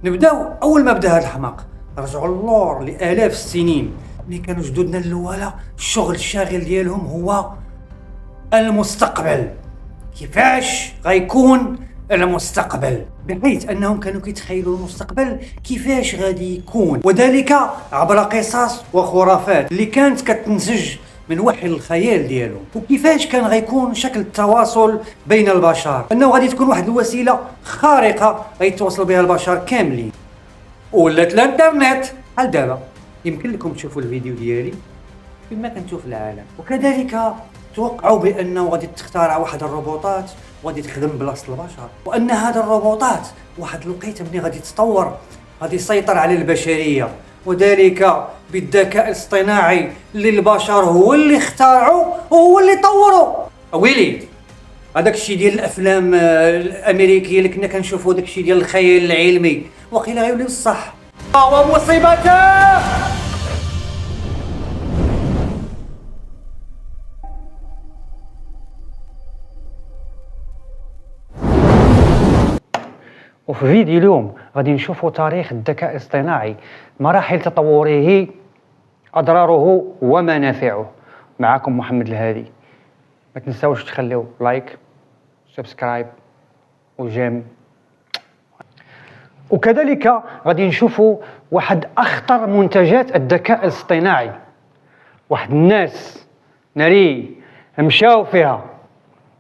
نبداو اول ما بدا هذا الحماق، رجعوا اللور لالاف السنين ملي كانوا جدودنا الاولى الشغل الشاغل ديالهم هو المستقبل. كيفاش غيكون المستقبل؟ بحيث انهم كانوا كيتخيلوا المستقبل كيفاش غادي يكون، وذلك عبر قصص وخرافات اللي كانت كتنسج من وحي الخيال ديالهم. وكيفاش كان غيكون شكل التواصل بين البشر، انه غادي تكون واحد الوسيله خارقه غيتواصل بها البشر كاملين، ولات الانترنت. بحال دابا يمكن لكم تشوفوا الفيديو ديالي فين ما كنتو في العالم، وكذلك توقعوا بانه غادي تخترع واحد الروبوتات وغادي تخدم بلاصه البشر، وان هذا الروبوتات واحد الوقيته ملي غادي تطور غادي يسيطر على البشريه، وذلك بالذكاء الاصطناعي اللي البشر هو اللي اخترعوا وهو اللي طوروا. ويلي هذاك الشيء ديال الافلام الامريكيه اللي كنا كنشوفوا، داك الشيء ديال الخيال العلمي وقيلا غيولي بصح. ومصيبته وفي فيديو اليوم غادي نشوفوا تاريخ الذكاء الاصطناعي، مراحل تطوره، أضراره ومنافعه. معكم محمد الهادي. ما تنساوش تخليو لايك، سبسكرايب وجيم. وكذلك غادي نشوفوا واحد أخطر منتجات الذكاء الاصطناعي، واحد الناس ناري مشاو فيها.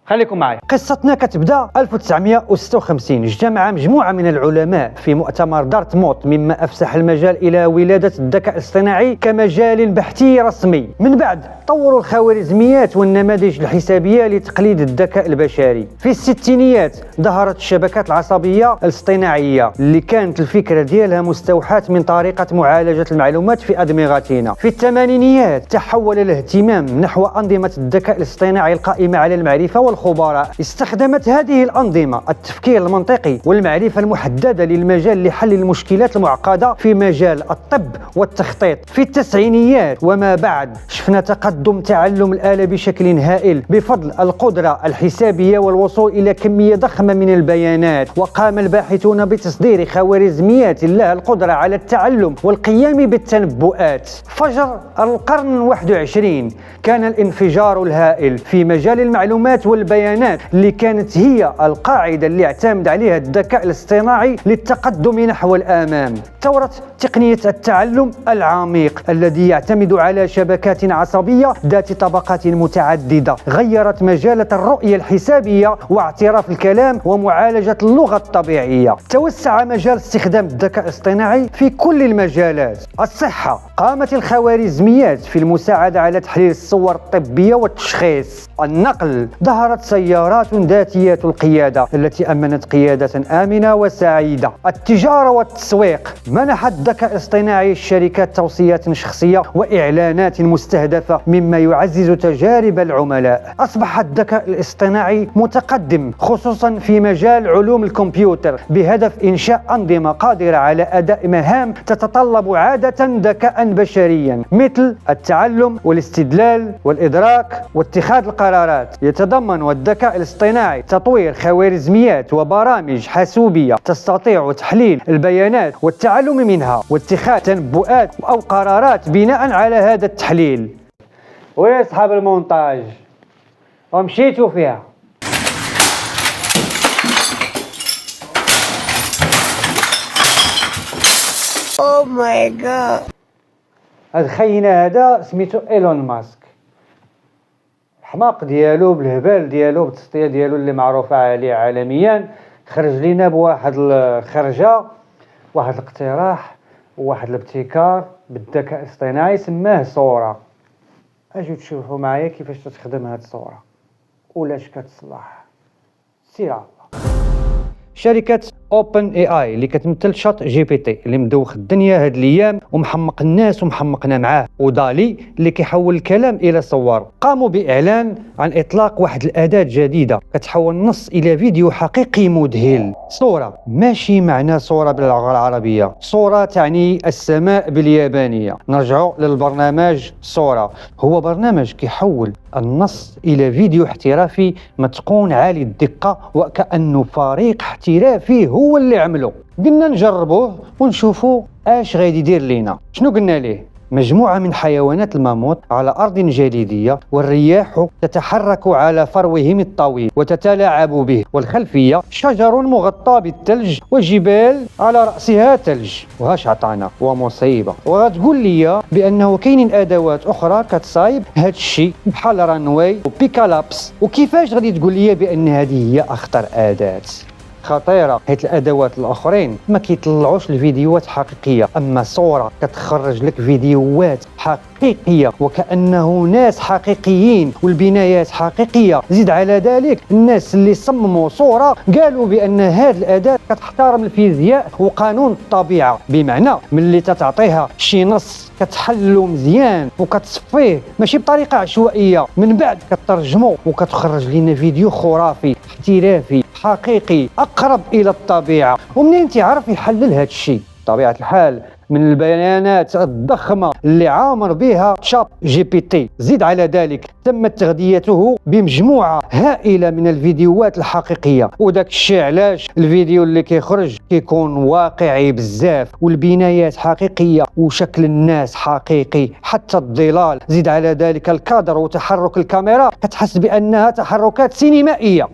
خليكم معي. قصتنا كتبدا 1956. اجتمع مجموعة من العلماء في مؤتمر دارتموث مما أفسح المجال إلى ولادة الذكاء الاصطناعي كمجال بحثي رسمي. من بعد طوروا الخوارزميات والنماذج الحسابية لتقليد الذكاء البشري. في الستينيات ظهرت الشبكات العصبية الاصطناعية اللي كانت الفكرة ديالها مستوحاة من طريقة معالجة المعلومات في أدمغتنا. في الثمانينيات تحول الاهتمام نحو أنظمة الذكاء الاصطناعي القائمة على المعرفة والخبراء. استخدمت هذه الأنظمة التفكير المنطقي والمعرفة المحددة للمجال لحل المشكلات المعقدة في مجال الطب والتخطيط. في التسعينيات وما بعد شفنا تقدم تعلم الآلة بشكل هائل بفضل القدرة الحسابية والوصول إلى كمية ضخمة من البيانات. وقام الباحثون بتصدير خوارزميات لها القدرة على التعلم والقيام بالتنبؤات. فجر القرن 21 كان الانفجار الهائل في مجال المعلومات والبيانات اللي كانت هي القاعدة اللي اعتمد عليها الذكاء الاصطناعي للتقدم نحو الأمام. ثورة تقنية التعلم العميق الذي يعتمد على شبكات عصبية ذات طبقات متعددة غيرت مجالات الرؤية الحسابية واعتراف الكلام ومعالجة اللغة الطبيعية. توسع مجال استخدام الذكاء الاصطناعي في كل المجالات. الصحة، قامت الخوارزميات في المساعدة على تحليل الصور الطبية والتشخيص. النقل، ظهرت سيارات ذاتية القيادة التي أمنت قيادة آمنة وسعيدة. التجارة والتسويق، منح الذكاء الاصطناعي الشركات توصيات شخصية وإعلانات مستهدفة مما يعزز تجارب العملاء. أصبح الذكاء الاصطناعي متقدم خصوصا في مجال علوم الكمبيوتر بهدف إنشاء أنظمة قادرة على أداء مهام تتطلب عادة ذكاء بشريا مثل التعلم والاستدلال والإدراك واتخاذ القرارات. يتضمن الذكاء الاصطناعي تطوير خوارزميات وبرامج حاسوبية تستطيع تحليل البيانات والتعلم منها واتخاذ تنبؤات أو قرارات بناء على هذا التحليل. ويا أصحاب المونتاج ومشيتوا فيها. Oh my god. هاد خينا هذا سميتو ايلون ماسك. الحماق ديالو بالهبال ديالو بالتسطيه ديالو اللي معروفه عليه عالميا خرج لينا بواحد الخرجه، واحد الاقتراح وواحد الابتكار بالذكاء الاصطناعي سماه صوره. اجيو تشوفوا معايا كيفاش تخدم هاد الصوره ولاش كتصلح. سير شركة اوبن اي اي اللي كتمثل شات جي بي تي اللي مدوخ الدنيا هاد الايام ومحمق الناس ومحمقنا معاه، ودالي اللي كيحول الكلام الى صور، قاموا باعلان عن اطلاق واحد الاداة جديدة كتحول النص الى فيديو حقيقي مذهل. صورة ماشي معنى صورة باللغة العربية، صورة تعني السماء باليابانية. نرجع للبرنامج صورة، هو برنامج كيحول النص الى فيديو احترافي متقون عالي الدقة وكأنه فريق احترافي هو اللي عمله. قلنا نجربوه ونشوفوا اش غادي يدير لينا. شنو قلنا ليه؟ مجموعة من حيوانات الماموت على أرض جليدية، والرياح تتحرك على فروهم الطويل وتتلاعب به، والخلفية شجر مغطى بالثلج وجبال على رأسها ثلج. وهاش عطانا ومصيبة. وغتقول لي بأنه كاينين أدوات أخرى كتصايب هاد الشيء بحال رانواي وبيكالابس. وكيفاش غادي تقول لي بأن هذه هي أخطر أداة؟ خطيرة، حيث الأدوات الآخرين ما كيطلعوش الفيديوهات حقيقية، أما صورة كتخرج لك فيديوهات حقيقية وكأنه ناس حقيقيين والبنايات حقيقية. زيد على ذلك الناس اللي صمموا صورة قالوا بأن هذه الأداة كتحترم الفيزياء وقانون الطبيعة، بمعنى ملي تتعطيها شي نص كتحلو مزيان وكتصفيه ماشي بطريقة عشوائية، من بعد كترجمو وكتخرج لنا فيديو خرافي احترافي حقيقي أقرب إلى الطبيعة. ومنين تعرف يحلل هذا الشيء؟ بطبيعة الحال من البيانات الضخمة اللي عامر بها شات جي بي تي. زيد على ذلك تمت تغذيته بمجموعة هائلة من الفيديوهات الحقيقية، وداك الشيء علاش الفيديو اللي كيخرج كيكون واقعي بزاف، والبنايات حقيقية وشكل الناس حقيقي حتى الظلال. زيد على ذلك الكادر وتحرك الكاميرا كتحس بأنها تحركات سينمائية.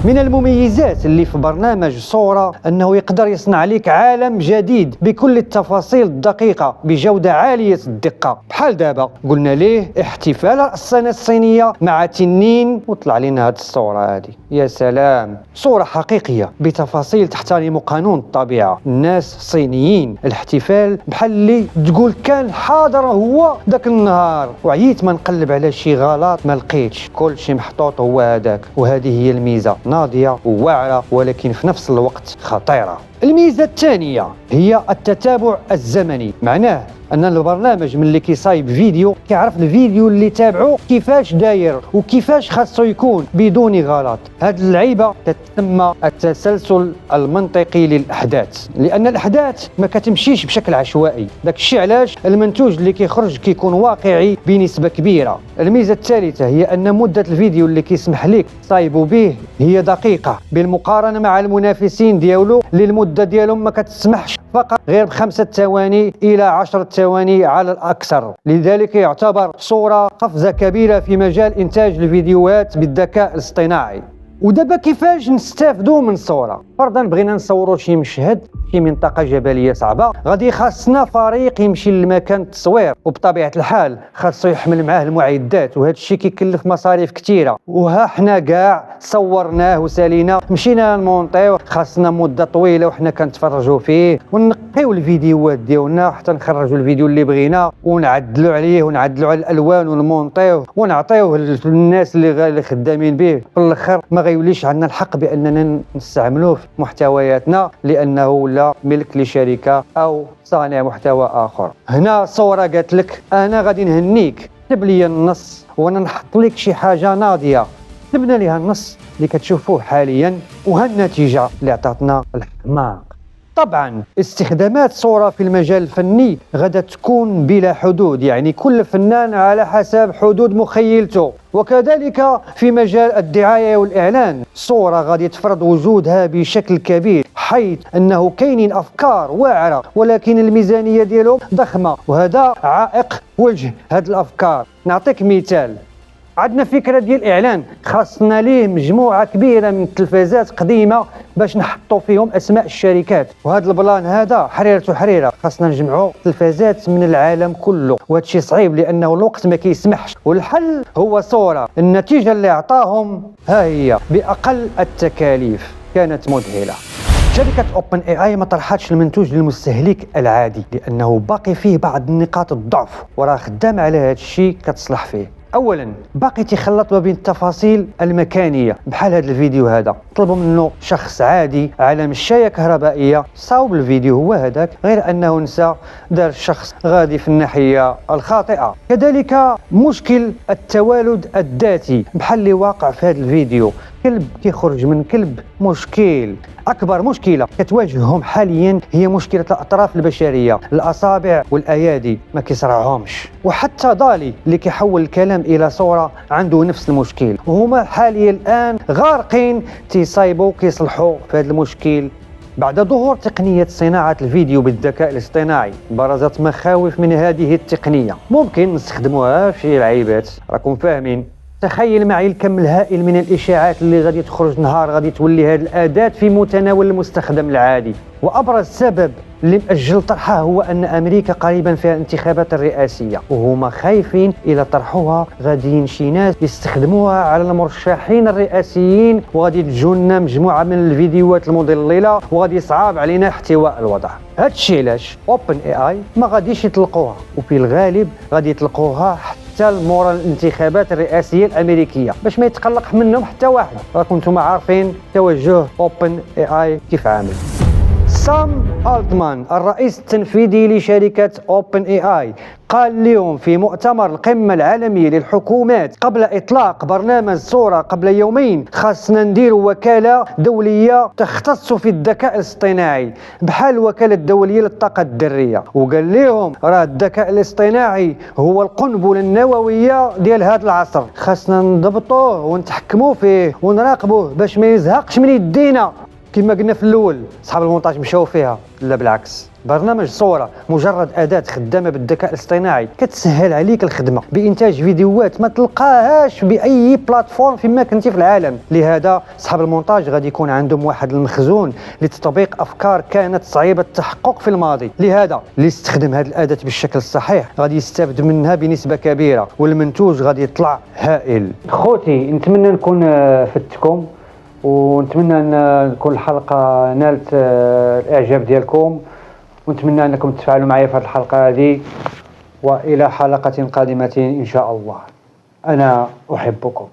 من المميزات اللي في برنامج صورة أنه يقدر يصنع لك عالم جديد بكل التفاصيل الدقيقة بجودة عالية الدقة. بحال دابا قلنا ليه احتفال السنة الصينية مع تنين وطلع لنا هذه الصورة هذه. يا سلام، صورة حقيقية بتفاصيل تحترم قانون الطبيعة. الناس صينيين، الاحتفال بحال اللي تقول كان حاضر هو ذاك النهار. وعييت ما نقلب على شي غلط ما لقيتش، كل شي محطوط هو هذاك. وهذه هي الميزة، ناضية وواعرة ولكن في نفس الوقت خطيرة. الميزة الثانية هي التتابع الزمني، معناه أن البرنامج ملي كيصايب فيديو كيعرف الفيديو اللي تابعه كيفاش داير وكيفاش خاصو يكون بدون غلط. هاد اللعيبة تتسمى التسلسل المنطقي للأحداث، لأن الأحداث ما كتمشيش بشكل عشوائي. داك الشيء علاش المنتوج اللي كيخرج كيكون واقعي بنسبة كبيرة. الميزة الثالثة هي أن مدة الفيديو اللي كيسمح لك تصايبوا به هي دقيقة بالمقارنة مع المنافسين ديالو اللي المدة ديالهم ما كتسمحش فقط غير ب5 ثواني إلى 10 ثواني على الأكثر. لذلك يعتبر صورة قفزة كبيرة في مجال إنتاج الفيديوهات بالذكاء الاصطناعي. ودابا كيفاش نستافدوا من صورة؟ فرضا بغينا نصوروا شي مشهد في منطقة جبلية صعبة، غادي خاصنا فريق يمشي لمكان التصوير، وبطبيعة الحال خاصو يحمل معاه المعدات، وهذا الشيء كيكلف مصاريف كثيرة. وها حنا كاع صورناه وسالينا مشينا نمونطيو، خاصنا مدة طويلة وحنا كنتفرجوا فيه ونقيو الفيديوهات ديالنا حتى نخرجوا الفيديو اللي بغينا ونعدلوا عليه ونعدلوا على الالوان ونمونطيوه ونعطيوه للناس اللي خدامين به. في الاخر ما غيوليش عندنا الحق باننا نستعملوه في محتوياتنا لانه ولا ملك لشركة أو صانع محتوى آخر. هنا صورة قالت لك أنا غادي نهنيك، كتب لي النص وأنا نحط لك شي حاجة ناضية. كتبنا لها النص اللي كتشوفوه حاليا، وها النتيجة اللي عطاتنا الحماق. طبعا استخدامات صورة في المجال الفني غدا تكون بلا حدود، يعني كل فنان على حسب حدود مخيلته. وكذلك في مجال الدعاية والإعلان، صورة غادي تفرض وجودها بشكل كبير، حيث أنه كاينين أفكار واعرة ولكن الميزانية ديالهم ضخمة، وهذا عائق وجه هذه الأفكار. نعطيك مثال، عندنا فكرة ديال الإعلان خاصنا ليه مجموعة كبيرة من التلفازات قديمة باش نحطوا فيهم أسماء الشركات، وهذا البلان هذا حريرته حريرة، خاصنا نجمعوا تلفازات من العالم كله، وهذا الشيء صعيب لأنه الوقت ما كيسمحش. والحل هو صورة. النتيجة اللي أعطاهم ها هي بأقل التكاليف، كانت مذهلة. شركة اوبن اي اي ما طرحتش المنتوج للمستهلك العادي لأنه باقي فيه بعض نقاط الضعف، وراه خدام على هذا الشيء كتصلح فيه. اولا باقي تيخلط ما بين التفاصيل المكانيه، بحال هذا الفيديو هذا طلبوا منه شخص عادي على مشايه كهربائيه صاوب الفيديو هو هذاك، غير انه نسى دار الشخص غادي في الناحيه الخاطئه. كذلك مشكل التوالد الذاتي بحال اللي واقع في هذا الفيديو، كلب كيخرج من كلب مشكل. أكبر مشكلة كتواجههم حاليا هي مشكلة الأطراف البشرية، الأصابع والأيادي ما كيصرعهمش. وحتى ضالي اللي كيحول الكلام إلى صورة عنده نفس المشكل، وهما حاليا الآن غارقين تيصايبوا كيصلحوا في هذا المشكل بعد ظهور تقنية صناعة الفيديو بالذكاء الاصطناعي برزت مخاوف من هذه التقنية. ممكن نستخدموها في شي لعيبات، راكم فاهمين. تخيل معي الكم الهائل من الإشاعات اللي غادي تخرج نهار غادي تولي هذه الأداة في متناول المستخدم العادي. وأبرز سبب اللي مأجل طرحه هو أن أمريكا قريبا فيها الانتخابات الرئاسية، وهما خايفين إلى طرحوها غاديين شي ناس يستخدموها على المرشحين الرئاسيين، وغادي تجونا مجموعة من الفيديوهات المضللة، وغادي صعاب علينا احتواء الوضع. هادشي علاش اوبن اي اي ما غاديش يطلقوها، وفي الغالب غادي يطلقوها حتى مورا الانتخابات الرئاسية الأمريكية باش ما يتقلق منهم حتى واحد. راكم نتوما عارفين توجه اوبن اي اي كيف عامل. سام ألتمان الرئيس التنفيذي لشركة اوبن اي اي قال اليوم في مؤتمر القمة العالمي للحكومات قبل إطلاق برنامج صورة قبل يومين: خاصنا ندير وكالة دولية تختص في الذكاء الاصطناعي بحال الوكالة الدولية للطاقة الذرية. وقال لهم راه الذكاء الاصطناعي هو القنبلة النووية ديال هذا العصر، خاصنا نضبطوه ونتحكموا فيه ونراقبوه باش ما يزهقش من يدينا. كما قلنا في الاول اصحاب المونتاج مشاو فيها، لا بالعكس. برنامج صورة مجرد أداة خدامة بالذكاء الاصطناعي كتسهل عليك الخدمة بإنتاج فيديوهات ما تلقاهاش بأي بلاتفورم فيما كنتي في العالم. لهذا أصحاب المونتاج غادي يكون عندهم واحد المخزون لتطبيق أفكار كانت صعيبة التحقق في الماضي. لهذا اللي يستخدم هذه الأداة بالشكل الصحيح غادي يستافد منها بنسبة كبيرة، والمنتوج غادي يطلع هائل. خوتي نتمنى نكون فدتكم، ونتمنى ان تكون الحلقه نالت الاعجاب ديالكم، ونتمنى انكم تفعلوا معايا في هذه الحلقه هذه. والى حلقه قادمه ان شاء الله. انا احبكم.